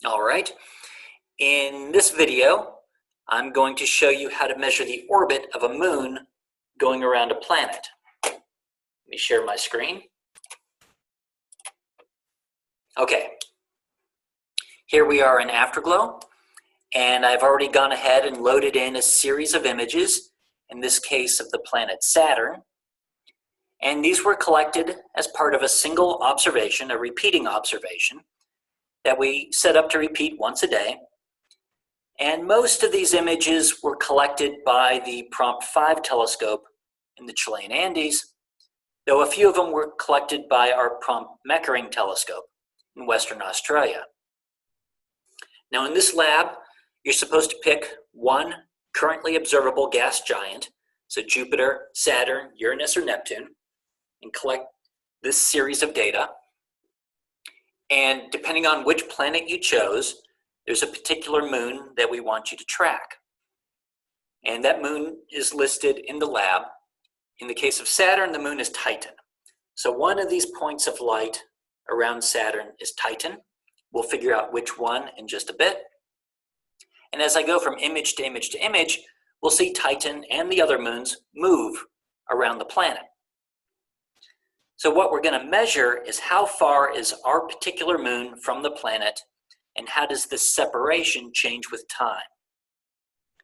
All right, in this video, I'm going to show you how to measure the orbit of a moon going around a planet. Let me share my screen. Okay, here we are in Afterglow, and I've already gone ahead and loaded in a series of images, in this case of the planet Saturn. And these were collected as part of a single observation, a repeating observation, that we set up to repeat once a day. And most of these images were collected by the Prompt 5 telescope in the Chilean Andes, though a few of them were collected by our Prompt Meckering telescope in Western Australia. Now in this lab, you're supposed to pick one currently observable gas giant, so Jupiter, Saturn, Uranus, or Neptune, and collect this series of data. And depending on which planet you chose, there's a particular moon that we want you to track. And that moon is listed in the lab. In the case of Saturn, the moon is Titan. So one of these points of light around Saturn is Titan. We'll figure out which one in just a bit. And as I go from image to image to image, we'll see Titan and the other moons move around the planet. So what we're going to measure is how far is our particular moon from the planet, and how does this separation change with time?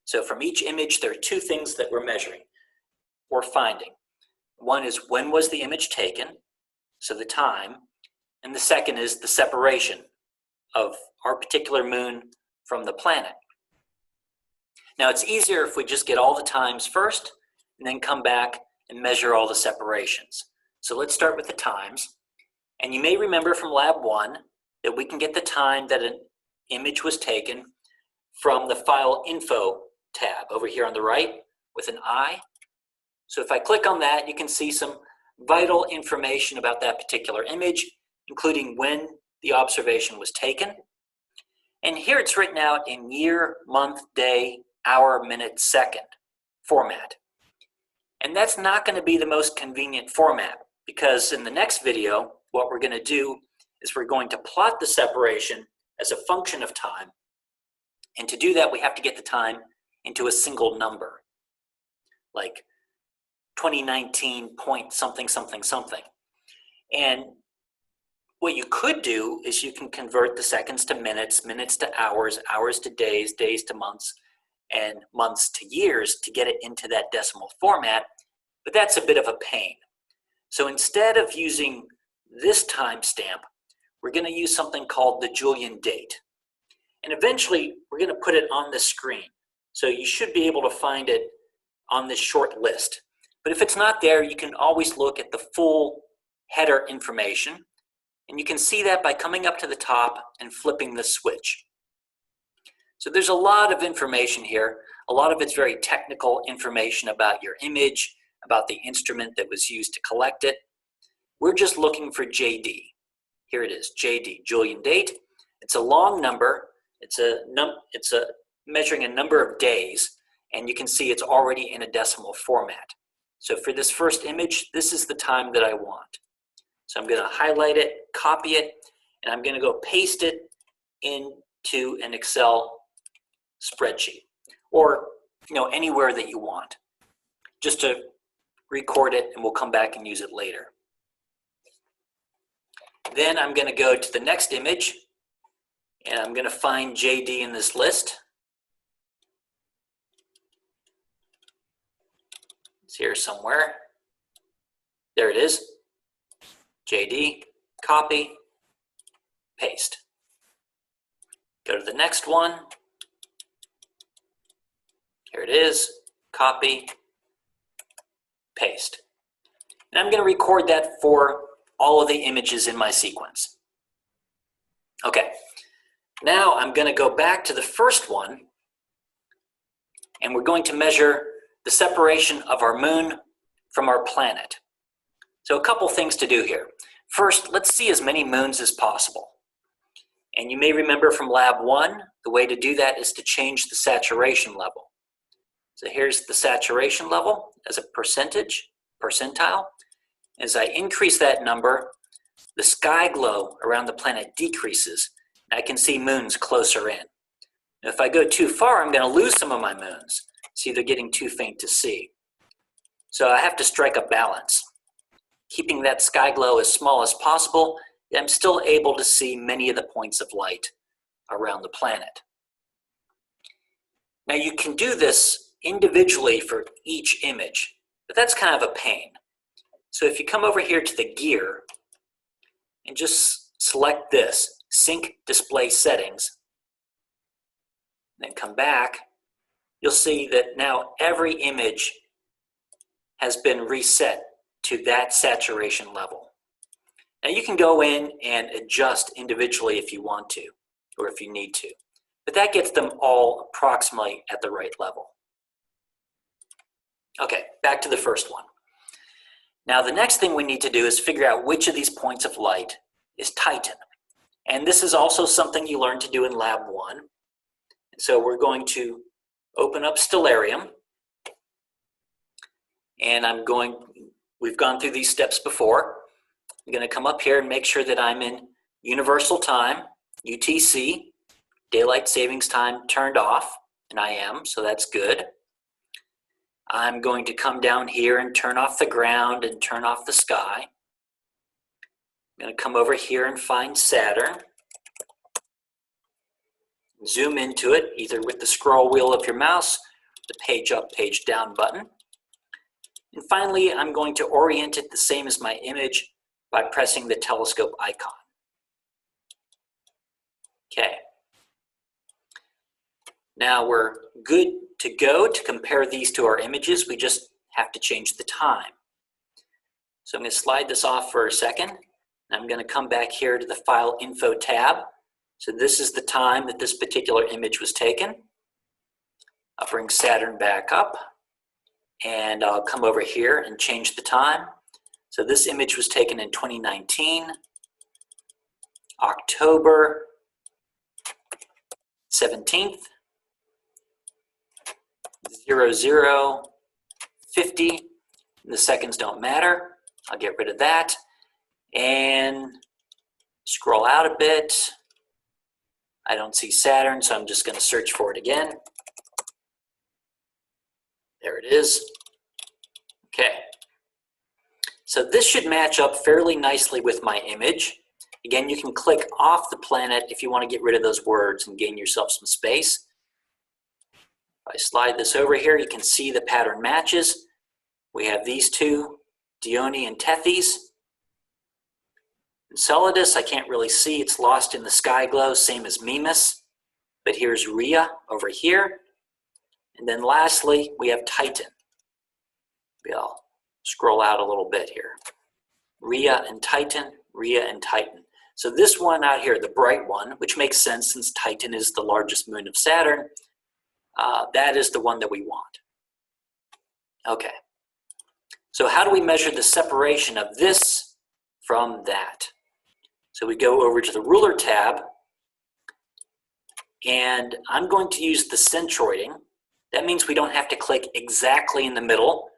So from each image, there are two things that we're measuring or finding. One is when was the image taken, so the time, and the second is the separation of our particular moon from the planet. Now it's easier if we just get all the times first and then come back and measure all the separations. So let's start with the times. And you may remember from lab 1 that we can get the time that an image was taken from the file info tab over here on the right with an I. So if I click on that, you can see some vital information about that particular image, including when the observation was taken. And here it's written out in year, month, day, hour, minute, second format. And that's not going to be the most convenient format, because in the next video, what we're going to do is we're going to plot the separation as a function of time. And to do that, we have to get the time into a single number, like 2019 point something, something, something. And what you could do is you can convert the seconds to minutes, minutes to hours, hours to days, days to months, and months to years to get it into that decimal format, but that's a bit of a pain. So instead of using this timestamp, we're going to use something called the Julian date. And eventually, we're going to put it on the screen. So you should be able to find it on this short list. But if it's not there, you can always look at the full header information. And you can see that by coming up to the top and flipping the switch. So there's a lot of information here. A lot of it's very technical information about your image, about the instrument that was used to collect it. We're just looking for JD. Here it is, JD, Julian date. It's a long number. It's measuring a number of days, and you can see it's already in a decimal format. So for this first image, this is the time that I want. So I'm going to highlight it, copy it, and I'm going to go paste it into an Excel spreadsheet, or anywhere that you want, just to record it, and we'll come back and use it later. Then I'm going to go to the next image, and I'm going to find JD in this list. It's here somewhere. There it is. JD, copy, paste. Go to the next one. Here it is, copy, paste. And I'm going to record that for all of the images in my sequence. Okay, now I'm going to go back to the first one, and we're going to measure the separation of our moon from our planet. So a couple things to do here. First, let's see as many moons as possible. And you may remember from lab 1, the way to do that is to change the saturation level. So here's the saturation level as a percentile. As I increase that number, the sky glow around the planet decreases I can see moons closer in. If I go too far, I'm going to lose some of my moons. See, they're getting too faint to see. So I have to strike a balance. Keeping that sky glow as small as possible, I'm still able to see many of the points of light around the planet. Now you can do this individually for each image, but that's kind of a pain. So if you come over here to the gear and just select this, Sync Display Settings, then come back, you'll see that now every image has been reset to that saturation level. Now you can go in and adjust individually if you want to, or if you need to, but that gets them all approximately at the right level. Okay, back to the first one. Now the next thing we need to do is figure out which of these points of light is Titan. And this is also something you learn to do in Lab 1. And so we're going to open up Stellarium. And we've gone through these steps before. I'm going to come up here and make sure that I'm in Universal Time, UTC, Daylight Savings Time turned off, and I am, so that's good. I'm going to come down here and turn off the ground and turn off the sky. I'm going to come over here and find Saturn. Zoom into it, either with the scroll wheel of your mouse, the page up, page down button. And finally, I'm going to orient it the same as my image by pressing the telescope icon. Okay. Now we're good to go to compare these to our images. We just have to change the time. So I'm going to slide this off for a second. I'm going to come back here to the File Info tab. So this is the time that this particular image was taken. I'll bring Saturn back up, and I'll come over here and change the time. So this image was taken in 2019, October 17th, 00:50. The seconds don't matter. I'll get rid of that and scroll out a bit. I don't see Saturn, so I'm just going to search for it again. There it is. Okay. So this should match up fairly nicely with my image. Again, you can click off the planet if you want to get rid of those words and gain yourself some space. If I slide this over here, you can see the pattern matches. We have these two, Dione and Tethys. Enceladus, I can't really see. It's lost in the sky glow, same as Mimas. But here's Rhea over here. And then lastly, we have Titan. I'll scroll out a little bit here. Rhea and Titan, Rhea and Titan. So this one out here, the bright one, which makes sense since Titan is the largest moon of Saturn, that is the one that we want. Okay. So how do we measure the separation of this from that? So we go over to the ruler tab, and I'm going to use the centroiding. That means we don't have to click exactly in the middle.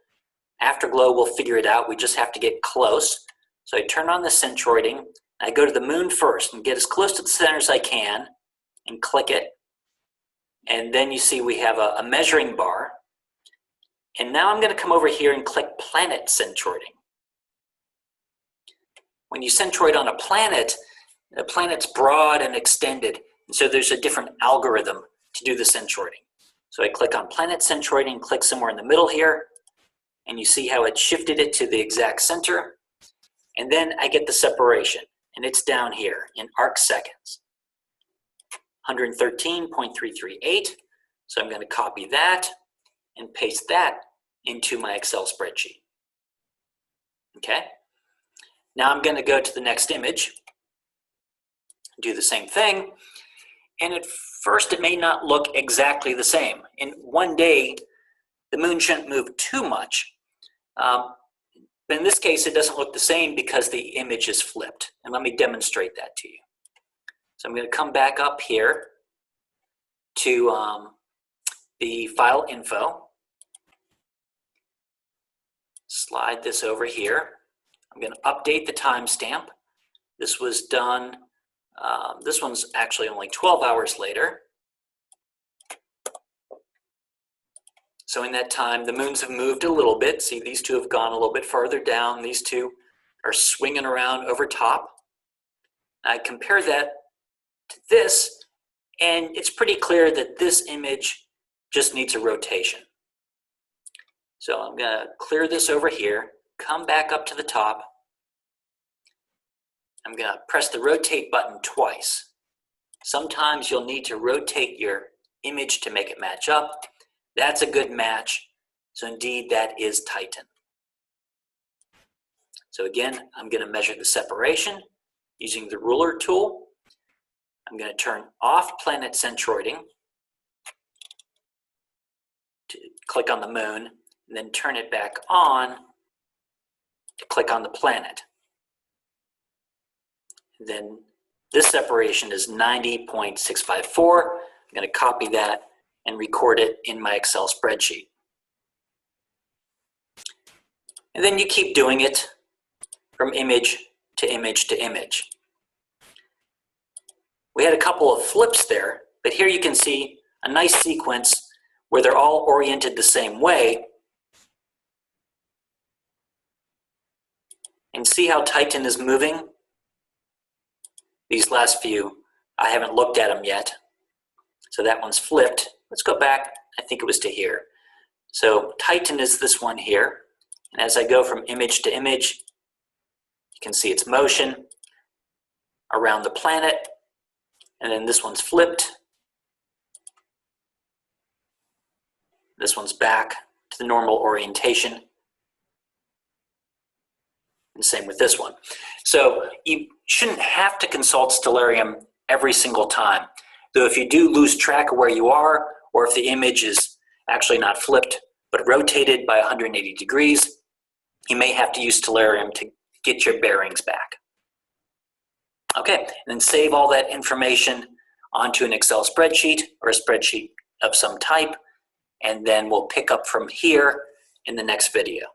Afterglow will figure it out. We just have to get close. So I turn on the centroiding. I go to the moon first and get as close to the center as I can and click it. And then you see we have a measuring bar. And now I'm going to come over here and click planet centroiding. When you centroid on a planet, the planet's broad and extended. And so there's a different algorithm to do the centroiding. So I click on planet centroiding, click somewhere in the middle here, and you see how it shifted it to the exact center. And then I get the separation, and it's down here in arc seconds. 113.338. So I'm going to copy that and paste that into my Excel spreadsheet. Okay. Now I'm going to go to the next image, do the same thing, and at first it may not look exactly the same. In one day, the moon shouldn't move too much. But in this case, it doesn't look the same because the image is flipped. And let me demonstrate that to you. So I'm going to come back up here to the file info. Slide this over here. I'm going to update the timestamp. This was done This one's actually only 12 hours later. So in that time, the moons have moved a little bit. See, these two have gone a little bit farther down. These two are swinging around over top. I compare that to this, and it's pretty clear that this image just needs a rotation. So I'm going to clear this over here, come back up to the top. I'm going to press the rotate button twice. Sometimes you'll need to rotate your image to make it match up. That's a good match. So indeed, that is Titan. So again, I'm going to measure the separation using the ruler tool. I'm going to turn off planet centroiding to click on the moon, and then turn it back on to click on the planet. And then this separation is 90.654. I'm going to copy that and record it in my Excel spreadsheet. And then you keep doing it from image to image to image. We had a couple of flips there, but here you can see a nice sequence where they're all oriented the same way. And see how Titan is moving? These last few, I haven't looked at them yet. So that one's flipped. Let's go back, I think it was to here. So Titan is this one here. And as I go from image to image, you can see its motion around the planet. And then this one's flipped. This one's back to the normal orientation. And same with this one. So you shouldn't have to consult Stellarium every single time. Though if you do lose track of where you are, or if the image is actually not flipped, but rotated by 180 degrees, you may have to use Stellarium to get your bearings back. Okay, and then save all that information onto an Excel spreadsheet or a spreadsheet of some type, and then we'll pick up from here in the next video.